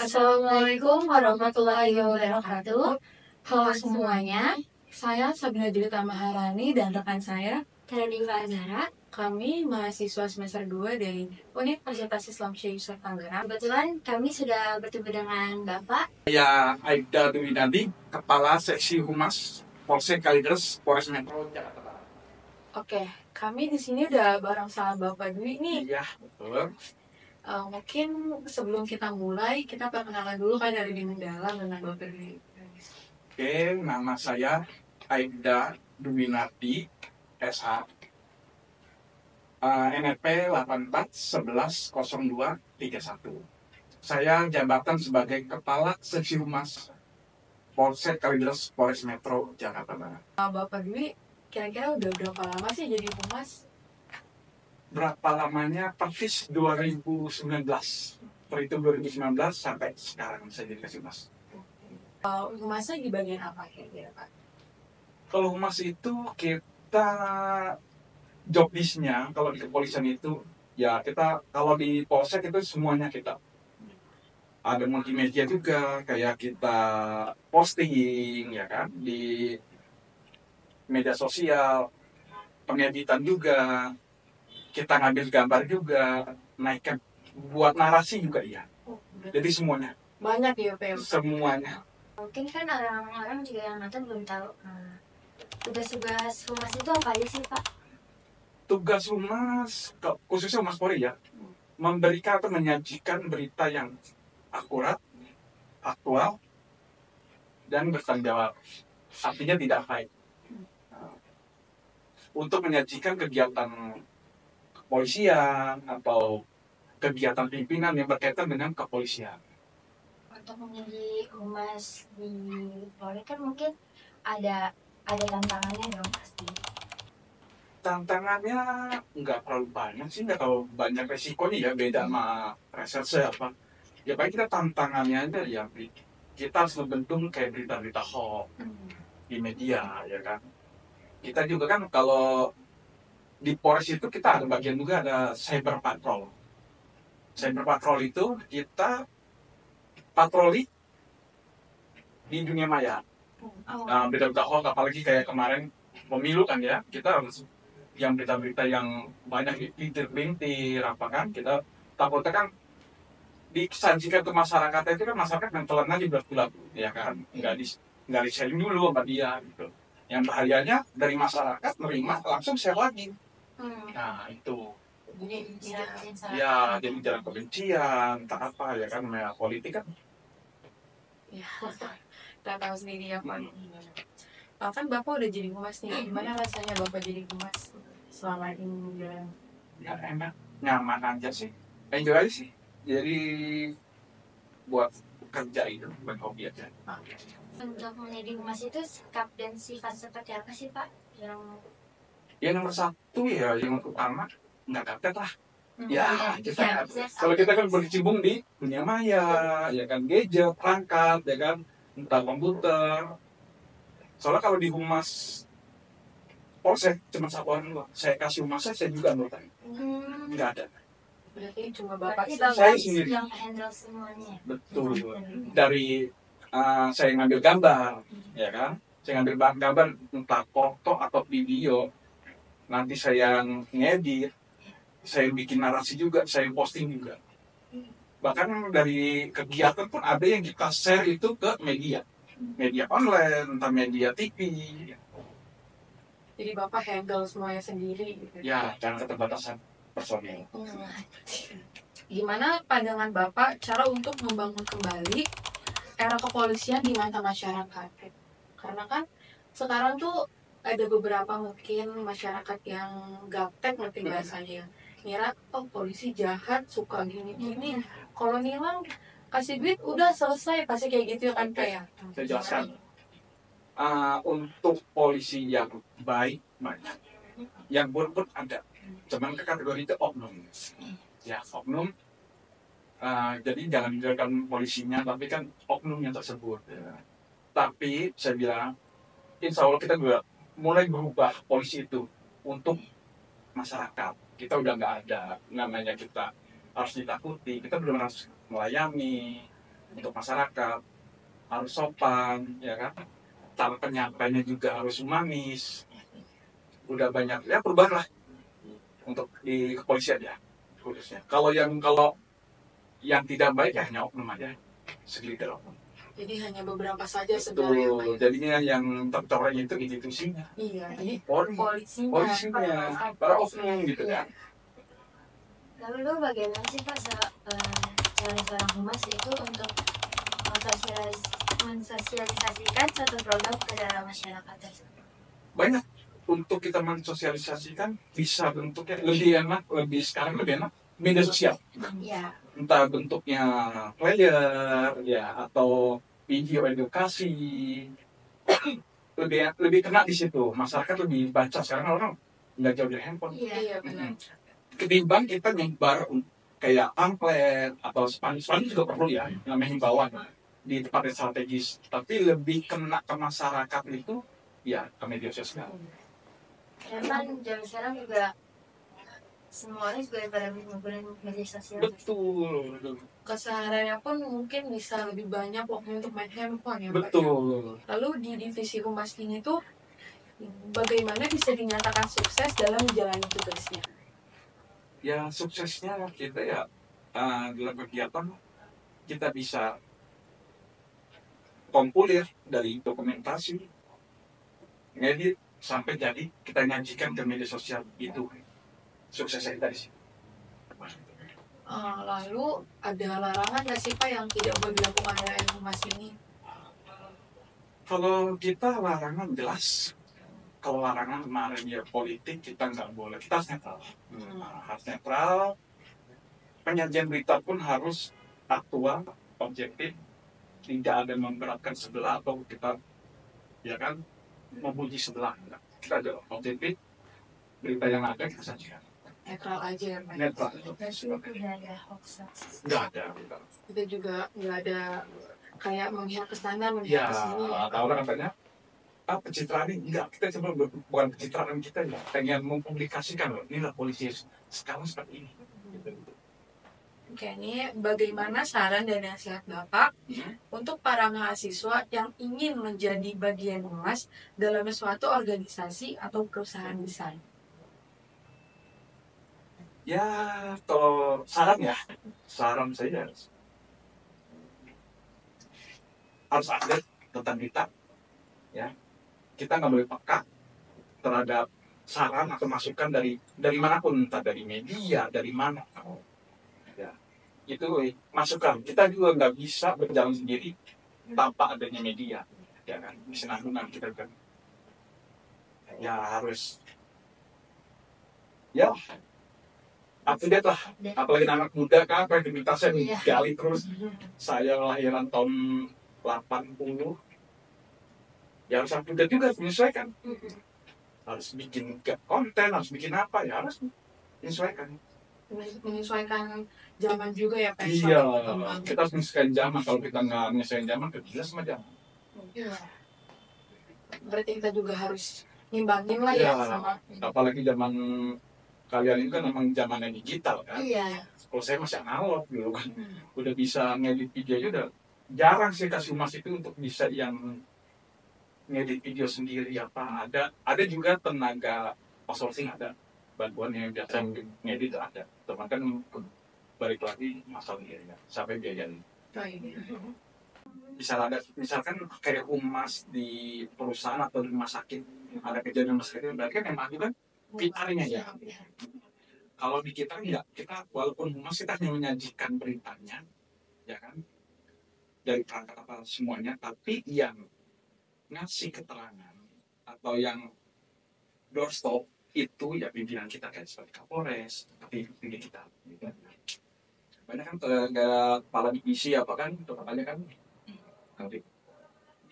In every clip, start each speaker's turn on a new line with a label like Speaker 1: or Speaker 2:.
Speaker 1: Assalamualaikum warahmatullahi wabarakatuh. Halo semuanya, saya Sabina Julita Maharani dan rekan saya
Speaker 2: Terdiva Azara.
Speaker 1: Kami mahasiswa semester 2 dari Universitas Islam Syekh Yusuf Tangerang.
Speaker 2: Kebetulan kami sudah bertemu dengan Bapak.
Speaker 3: Saya Aibda Dwi Nadi, Kepala Seksi Humas Polsek Kalideres, Polres Metro Jakarta Barat.
Speaker 1: Oke, kami di sini udah bareng sama Bapak Dwi nih.
Speaker 3: Iya, betul.
Speaker 1: Mungkin sebelum kita mulai, kita perkenalan dulu kan dari mendalam dengan Bapak Dwi.
Speaker 3: Oke, nama saya Aibda Dwi Nadi, SH. NRP 84110231. Saya jabatan sebagai Kepala Seksi Humas Polsek Kalideres, Polres Metro Jakarta Barat.
Speaker 1: Bapak Dwi, kira-kira udah berapa lama sih jadi humas?
Speaker 3: Berapa lamanya? Persis 2019. Terhitung 2019 sampai sekarang saya jadi Humas.
Speaker 1: Humasnya di bagian apa kira-kira Pak?
Speaker 3: Kalau humas itu kita job list-nya, kalau di kepolisian itu ya kita, kalau di polsek itu semuanya kita. Ada multimedia juga, kayak kita posting ya kan di media sosial, pengeditan juga, kita ngambil gambar juga, naikkan buat narasi juga ya. Jadi semuanya.
Speaker 1: Banyak ya Pak?
Speaker 3: Semuanya.
Speaker 2: Mungkin kan orang-orang juga yang nonton belum tahu tugas-tugas humas itu apa aja sih Pak?
Speaker 3: Tugas humas, khususnya Humas Polri ya, memberikan atau menyajikan berita yang akurat, aktual, dan bertanggung jawab. Artinya tidak fake. Untuk menyajikan kegiatan kepolisian atau kegiatan pimpinan yang berkaitan dengan kepolisian.
Speaker 2: Untuk menjadi humas di Polri kan mungkin ada tantangannya dong pasti.
Speaker 3: Tantangannya nggak terlalu banyak sih, nggak terlalu banyak resikonya ya, beda sama reserse apa. Ya paling kita tantangannya aja ya, kita harus membentuk kayak berita-berita hoax di media ya kan. Kita juga kan kalau di Polres itu kita ada bagian juga ada cyber patrol. Cyber patrol itu kita patroli di dunia maya. Nah, berita-berita hoax apalagi kayak kemarin pemilu kan ya, kita harus yang berita-berita yang banyak dipelintir apa kan, kita takutnya kan disajikan ke masyarakat itu kan masyarakat yang telan aja bulat-bulat ya kan, nggak di sharing dulu sama dia gitu. Yang bahayanya dari masyarakat nerima langsung share lagi. Nah itu ya jadi jalan kebencian tak apa ya kan, namanya politik kan
Speaker 1: Ya, kita tahu sendiri ya Pak. Kan Bapak udah jadi humas nih, gimana rasanya Bapak jadi humas selama ini?
Speaker 3: ya enak, nyaman aja sih, enjoy aja sih. Jadi buat kerja itu bukan hobi aja.
Speaker 2: Untuk menjadi humas itu sikap dan sifat seperti apa sih Pak?
Speaker 3: Yang nomor satu ya, yang utama nggak gaptek lah. Ya kita
Speaker 2: bisa.
Speaker 3: kalau kita kan berkecimpung di dunia maya ya kan, gadget, perangkat ya kan, entah komputer. Soalnya kalau di humas polsek cuma satu orang doang, saya kasih humas saya juga anggota, nggak ada.
Speaker 1: Berarti cuma Bapak
Speaker 3: Saya sendiri
Speaker 2: yang handle semuanya.
Speaker 3: betul. Dari saya ngambil gambar ya kan, saya ngambil gambar entah foto atau video, nanti saya ngedit, saya bikin narasi juga, saya posting juga. Bahkan dari kegiatan pun ada yang kita share itu ke media online, entah media TV.
Speaker 1: Jadi Bapak handle semuanya sendiri gitu.
Speaker 3: Ya, jangan keterbatasan personil.
Speaker 1: Gimana pandangan Bapak cara untuk membangun kembali era kepolisian di mata masyarakat? Karena kan sekarang tuh ada beberapa mungkin masyarakat yang gaptek ngerti bahasanya, ngira oh polisi jahat, suka gini-gini, kalau nilang kasih duit udah selesai, pasti kayak gitu kan kayak.
Speaker 3: Saya jelaskan. Untuk polisi yang baik banyak, yang buruk pun ada. Cuman ke kategori itu oknum. Ya oknum. Jadi jangan biarkan polisinya, tapi kan oknumnya tersebut. Ya. Tapi saya bilang, insya Allah kita juga mulai berubah polisi itu untuk masyarakat. Kita udah nggak ada namanya kita harus ditakuti. Kita belum harus melayani, untuk masyarakat, harus sopan, ya kan? Cara penyampainya juga harus humanis. Udah banyak ya perubahan lah untuk di kepolisian ya khususnya. Kalau yang tidak baik ya hanya oknum aja, segelintir oknum.
Speaker 1: Jadi hanya beberapa saja sebenarnya Pak.
Speaker 3: Betul. Jadinya yang tercoreng itu institusinya,
Speaker 1: Iya, jadi
Speaker 3: polisinya, para oknum gitu
Speaker 1: Iya.
Speaker 3: kan.
Speaker 2: Lalu lu bagaimana sih Pak cara seorang humas itu untuk mensosialisasikan suatu program ke dalam masyarakat tersebut?
Speaker 3: Banyak untuk kita mensosialisasikan bisa bentuknya sekarang lebih enak media sosial.
Speaker 2: Ya,
Speaker 3: Entah bentuknya flyer ya atau video edukasi, lebih kena di situ. Masyarakat lebih baca sekarang, orang nggak jauh dari handphone.
Speaker 1: Iya benar.
Speaker 3: Ketimbang kita nyebar kayak pamflet atau spanduk juga perlu ya, namanya himbauan di tempat yang strategis. Tapi lebih kena ke masyarakat itu ya ke media sosial.
Speaker 2: memang zaman sekarang juga semuanya juga pada menggunakan media sosial.
Speaker 3: Betul.
Speaker 1: Kesehariannya pun mungkin bisa lebih banyak waktu untuk main handphone ya Pak.
Speaker 3: Betul.
Speaker 1: Lalu di divisi humas ini tuh bagaimana bisa dinyatakan sukses dalam menjalani tugasnya?
Speaker 3: Ya suksesnya kita ya dalam kegiatan kita bisa kompilir dari dokumentasi, ngedit sampai jadi kita nyajikan ke media sosial, itu suksesnya dari situ.
Speaker 1: Lalu ada larangan nggak sih Pak yang tidak boleh dilakukan oleh humas ini?
Speaker 3: Kalau kita larangan jelas, kalau larangan kemarin ya politik kita nggak boleh, kita harus netral. Harus netral. Penyajian berita pun harus aktual, objektif, tidak ada memberatkan sebelah atau kita ya kan memuji sebelah. Kita ada objektif, berita yang ada kita sajikan.
Speaker 1: Netral aja ya Pak.
Speaker 3: Netral.
Speaker 2: Tidak ada hoax.
Speaker 3: Nggak ada.
Speaker 1: Kita juga nggak ada kayak memihak ke sana,
Speaker 3: Ya,
Speaker 1: memihak ke sini.
Speaker 3: atau orang katanya pencitraan ini enggak, kita cuma bukan pencitraan, kita ya pengen mempublikasikan loh, inilah polisi sekarang seperti ini.
Speaker 1: Oke, ini bagaimana saran dan nasihat Bapak untuk para mahasiswa yang ingin menjadi bagian humas dalam suatu organisasi atau perusahaan besar?
Speaker 3: Ya, kalau saran saya harus update tentang kita, ya. Kita nggak boleh peka terhadap saran atau masukan dari manapun, entah dari media, dari mana. Ya, itu masukan. Kita juga nggak bisa berjalan sendiri tanpa adanya media, ya kan. Kesinambungan kita kan. Ya harus, ya update lah. Apalagi anak muda kan, kreativitasnya digali terus. Saya lahiran tahun 80, ya harus update juga, menyesuaikan. Harus bikin konten, harus bikin apa, ya harus menyesuaikan.
Speaker 1: Menyesuaikan zaman juga ya Pak.
Speaker 3: Iya, kita harus menyesuaikan zaman. Kalau kita nggak menyesuaikan zaman, kita sama zaman.
Speaker 1: Iya. Berarti kita juga harus ngimbangin lah ya sama.
Speaker 3: Apalagi zaman kalian ini kan memang zamannya digital kan.
Speaker 1: Iya.
Speaker 3: Kalau saya masih analog dulu kan. Udah bisa ngedit video aja udah jarang sih kasih humas itu untuk bisa yang ngedit video sendiri apa. Ada juga tenaga outsourcing, ada bantuan yang biasa ngedit ada. Teman kan balik lagi masalahnya ya, sampai biaya. Misalkan kayak humas di perusahaan atau di rumah sakit, ada kejadian rumah sakit, berarti kan yang maju kan PR-nya ya. Kalau di kita enggak, kita walaupun humas kita hanya menyajikan beritanya, ya kan, dari perangkat apa semuanya, tapi yang ngasih keterangan atau yang doorstop itu ya pimpinan kita, kayak seperti Kapolres, tapi tinggi kita. Gitu. Banyak kan kepala divisi apa kan, itu katanya kan nanti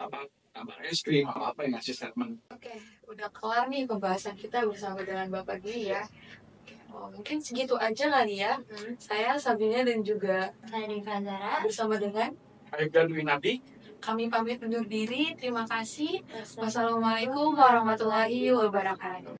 Speaker 3: apa tambah es krim apa yang ngasih statement.
Speaker 1: Oke, udah kelar nih pembahasan kita bersama dengan Bapak Giri ya. Mungkin segitu aja kali ya. Saya Sabrina dan juga
Speaker 2: Saya Devantara.
Speaker 1: bersama dengan
Speaker 3: Ayo dan Winadi.
Speaker 1: kami pamit undur diri. Terima kasih. Wassalamualaikum warahmatullahi wabarakatuh.